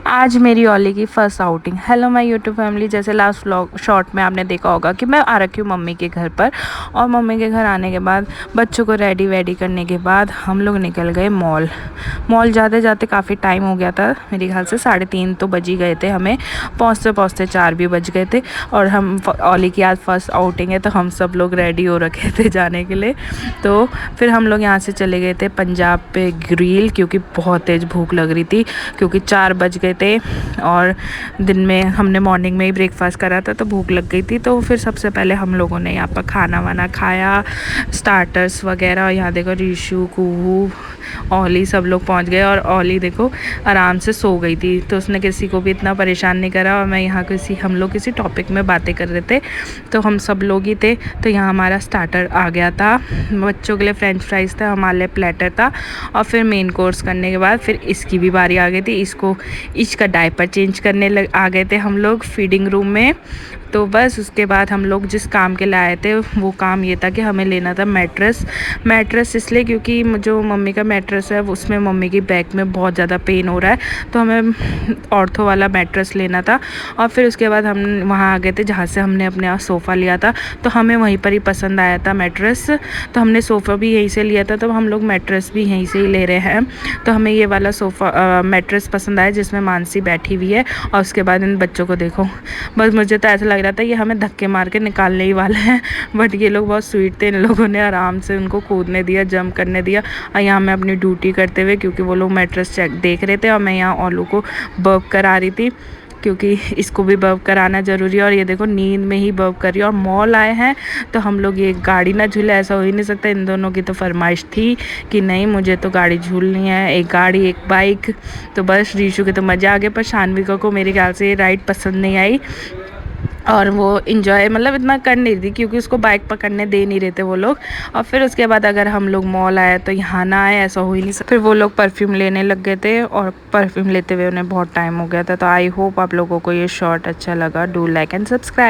आज मेरी ओली की first outing. Hello my YouTube family. जैसे लास्ट व्लॉग शॉर्ट में आपने देखा होगा कि मैं आ रखी हूँ मम्मी के घर पर, और मम्मी के घर आने के बाद बच्चों को रेडी वेडी करने के बाद हम लोग निकल गए मॉल। जाते जाते काफ़ी टाइम हो गया था, मेरे ख्याल से 3:30 तो बज ही गए थे, हमें पहुँचते पहुँचते 4 भी बज गए थे। और हम ओली की आज फर्स्ट आउटिंग है तो हम सब लोग रेडी हो रखे थे जाने के लिए। तो फिर हम लोग यहाँ से चले गए थे पंजाब पे ग्रिल, क्योंकि बहुत तेज़ भूख लग रही थी, क्योंकि 4 बज गए थे और दिन में हमने मॉर्निंग में ही ब्रेकफास्ट करा था तो भूख लग गई थी। तो फिर सबसे पहले हम लोगों ने यहाँ पर खाना वाना खाया, स्टार्टर्स वगैरह। यहाँ देखो रीशु, कुहू, ओली सब लोग पहुँच गए, और ओली देखो आराम से सो गई थी, तो उसने किसी को भी इतना परेशान नहीं करा। और मैं यहाँ हम लोग किसी टॉपिक में बातें कर रहे थे, तो हम सब लोग ही थे। तो यहाँ हमारा स्टार्टर आ गया था, बच्चों के लिए फ्रेंच फ्राइज़ था, हमारे लिए प्लेटर था, और फिर मेन कोर्स करने के बाद फिर इसकी भी बारी आ गई थी। इसका डायपर चेंज करने आ गए थे हम लोग फीडिंग रूम में। तो बस उसके बाद हम लोग जिस काम के लिए आए थे वो काम ये था कि हमें लेना था मैट्रेस इसलिए क्योंकि जो मम्मी का मैट्रेस है उसमें मम्मी की बैक में बहुत ज़्यादा पेन हो रहा है, तो हमें ऑर्थो वाला मैट्रेस लेना था। और फिर उसके बाद हम वहाँ आ गए थे जहाँ से हमने अपने यहाँ सोफ़ा लिया था, तो हमें वहीं पर ही पसंद आया था मैट्रेस, तो हमने सोफ़ा भी यहीं से लिया था, तो हम लोग मैट्रेस भी यहीं से ही ले रहे हैं। तो हमें ये वाला सोफ़ा मैट्रेस पसंद आया जिसमें मानसी बैठी हुई है। और उसके बाद इन बच्चों को देखो, बस मुझे तो ऐसा लग रहा था ये हमें धक्के मार के निकालने ही वाले हैं, बट ये लोग बहुत स्वीट थे, इन लोगों ने आराम से उनको कूदने दिया, जंप करने दिया। और यहाँ मैं अपनी ड्यूटी करते हुए, क्योंकि वो लोग मैट्रेस चेक देख रहे थे और मैं यहाँ ओलू को बर्प करा रही थी, क्योंकि इसको भी बर्प कराना ज़रूरी है। और ये देखो नींद में ही बर्प कर रही है। और मॉल आए हैं तो हम लोग ये गाड़ी ना झूले, ऐसा हो ही नहीं सकता। इन दोनों की तो फरमाइश थी कि नहीं मुझे तो गाड़ी झूलनी है, एक गाड़ी एक बाइक। तो बस रीशु के तो मज़ा आ गया, पर शान्विका को मेरे ख्याल से ये राइड पसंद नहीं आई, और वो इन्जॉय मतलब इतना कर नहीं रही क्योंकि उसको बाइक पकड़ने दे नहीं रहे थे वो लोग। और फिर उसके बाद अगर हम लोग मॉल आए तो यहाँ ना आए, ऐसा हो ही नहीं सकता। फिर वो लोग परफ्यूम लेने लग गए थे, और परफ्यूम लेते हुए उन्हें बहुत टाइम हो गया था। तो आई होप आप लोगों को ये शॉर्ट अच्छा लगा। Do like and subscribe.